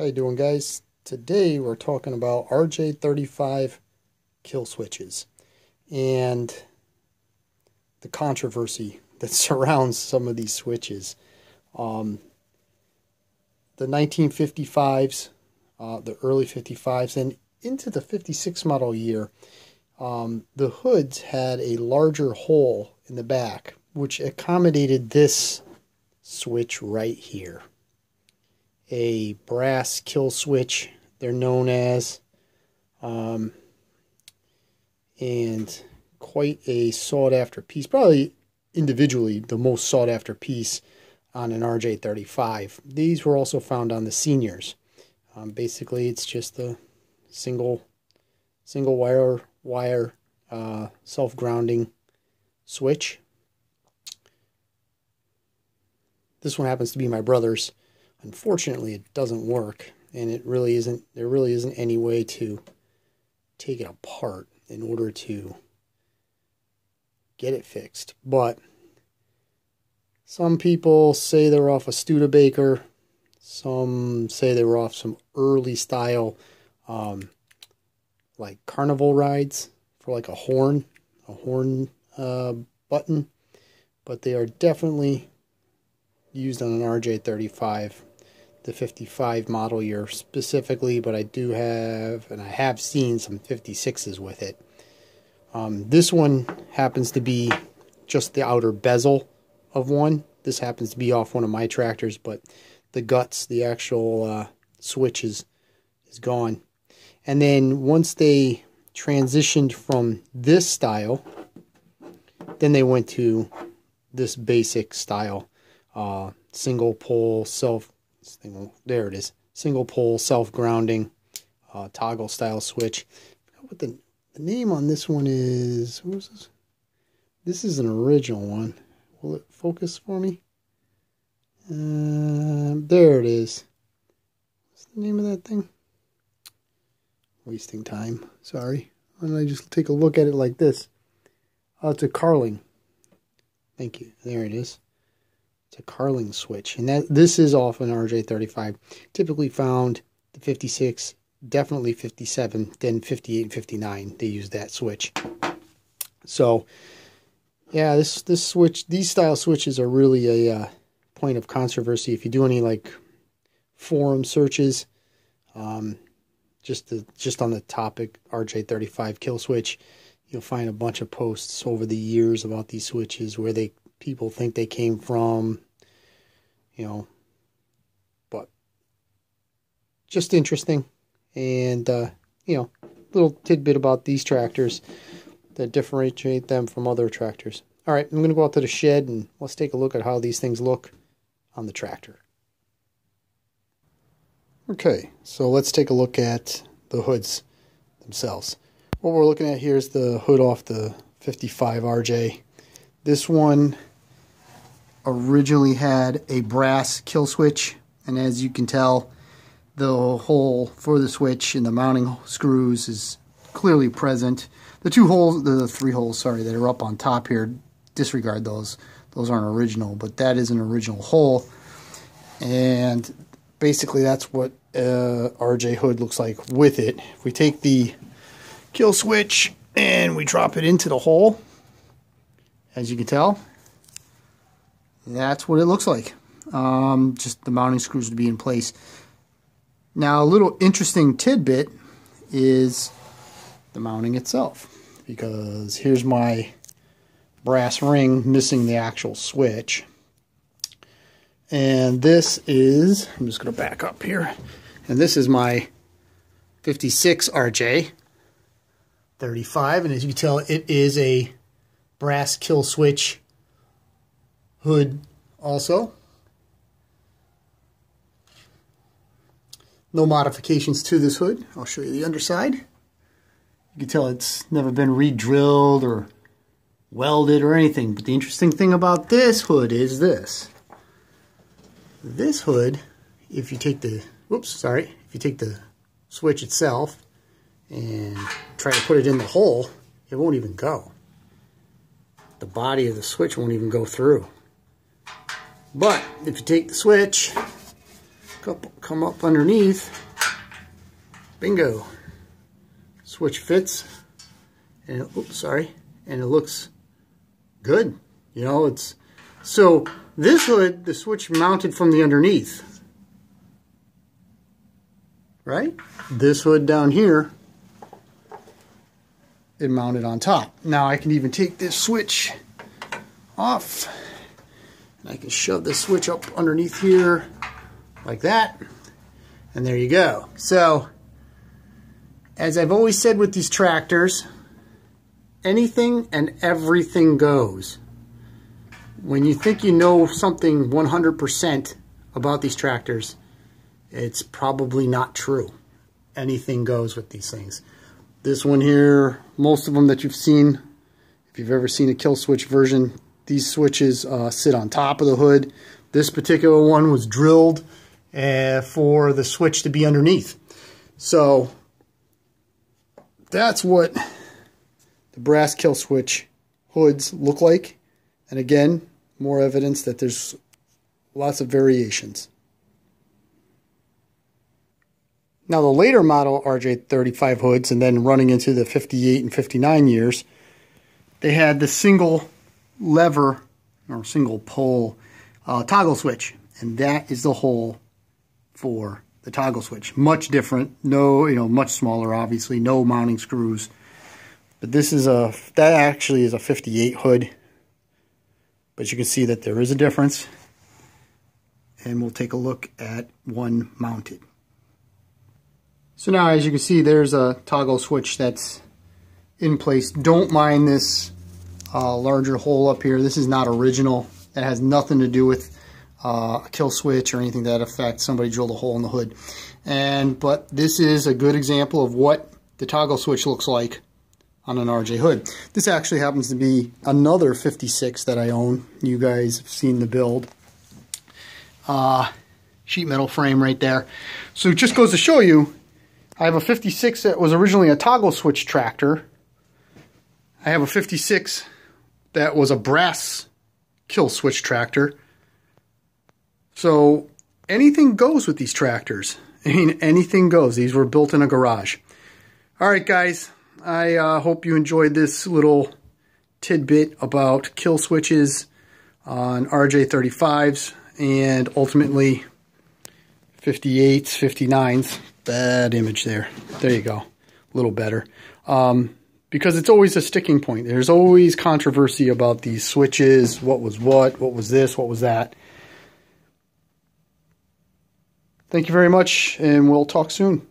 you doing, guys? Today we're talking about RJ35 kill switches and the controversy that surrounds some of these switches. The 1955s, the early 55s, and into the 56 model year, the hoods had a larger hole in the back, which accommodated this switch right here. A brass kill switch, they're known as, and quite a sought after piece, probably individually the most sought after piece on an RJ35. These were also found on the seniors. Basically it's just a single wire self-grounding switch. This one happens to be my brother's. Unfortunately, it doesn't work, and there really isn't any way to take it apart in order to get it fixed. But some people say they're off a Studebaker. Some say they were off some early style like carnival rides for like a horn button. But they are definitely used on an RJ35, the 55 model year specifically, but I have seen some 56s with it. This one happens to be just the outer bezel of one. This happens to be off one of my tractors, but the guts, the actual switch is gone. And then once they transitioned from this style, then they went to this basic style. Single pole there it is. Single pole self-grounding toggle style switch. I forgot what the name on this one is. What was this? This is an original one. Will it focus for me? There it is. What's the name of that thing? Wasting time. Sorry. Why don't I just take a look at it like this? Oh, it's a Carling. Thank you. There it is. It's a Carling switch, and this is off an RJ35. Typically found the 56, definitely 57, then 58 and 59. They use that switch. So, yeah, this switch, these style switches are really a point of controversy. If you do any like forum searches, just on the topic RJ35 kill switch, you'll find a bunch of posts over the years about these switches where people think they came from, but just interesting. And, little tidbit about these tractors that differentiate them from other tractors. All right, I'm going to go out to the shed and let's take a look at how these things look on the tractor. Okay, so let's take a look at the hoods themselves. What we're looking at here is the hood off the 55 RJ. This one originally had a brass kill switch, and as you can tell, the hole for the switch and the mounting screws is clearly present. The three holes, sorry, that are up on top here, disregard those. Those aren't original, but that is an original hole. And basically that's what RJ hood looks like with it. If we take the kill switch and we drop it into the hole, as you can tell, that's what it looks like. Just the mounting screws would be in place. Now, a little interesting tidbit is the mounting itself, because here's my brass ring missing the actual switch. And this is, I'm just going to back up here, and this is my 56 RJ 35, and as you can tell, it is a brass kill switch hood also. No modifications to this hood. I'll show you the underside. You can tell it's never been re-drilled or welded or anything. But the interesting thing about this hood is this. This hood, if you take the, if you take the switch itself and try to put it in the hole, it won't even go. The body of the switch won't even go through. But if you take the switch come up underneath. Bingo. Switch fits. And and it looks good. You know, it's so this hood, the switch mounted from the underneath, right? This hood down here, it mounted on top. Now I can even take this switch off, and I can shove this switch up underneath here like that, and there you go. So, as I've always said with these tractors, anything and everything goes. When you think you know something 100% about these tractors, it's probably not true. Anything goes with these things. This one here, most of them that you've seen, if you've ever seen a kill switch version, these switches sit on top of the hood. This particular one was drilled for the switch to be underneath. So that's what the brass kill switch hoods look like. And again, more evidence that there's lots of variations. Now the later model RJ35 hoods, and then running into the 58 and 59 years, they had the single lever or single pole toggle switch, and that is the hole for the toggle switch. Much different, much smaller, obviously, no mounting screws. But this is that actually is a 58 hood. But you can see that there is a difference. And we'll take a look at one mounted. So now, as you can see, there's a toggle switch that's in place. Don't mind this larger hole up here. This is not original. It has nothing to do with a kill switch or anything to that effect. Somebody drilled a hole in the hood. But this is a good example of what the toggle switch looks like on an RJ hood. This actually happens to be another 56 that I own. You guys have seen the build. Sheet metal frame right there. So it just goes to show you, I have a 56 that was originally a toggle switch tractor. I have a 56 that was a brass kill switch tractor. So anything goes with these tractors. I mean, anything goes. These were built in a garage. All right, guys. I hope you enjoyed this little tidbit about kill switches on RJ35s and ultimately 58s, 59s. Bad image there. There you go. A little better. Because it's always a sticking point. There's always controversy about these switches. What was this, what was that. Thank you very much, and we'll talk soon.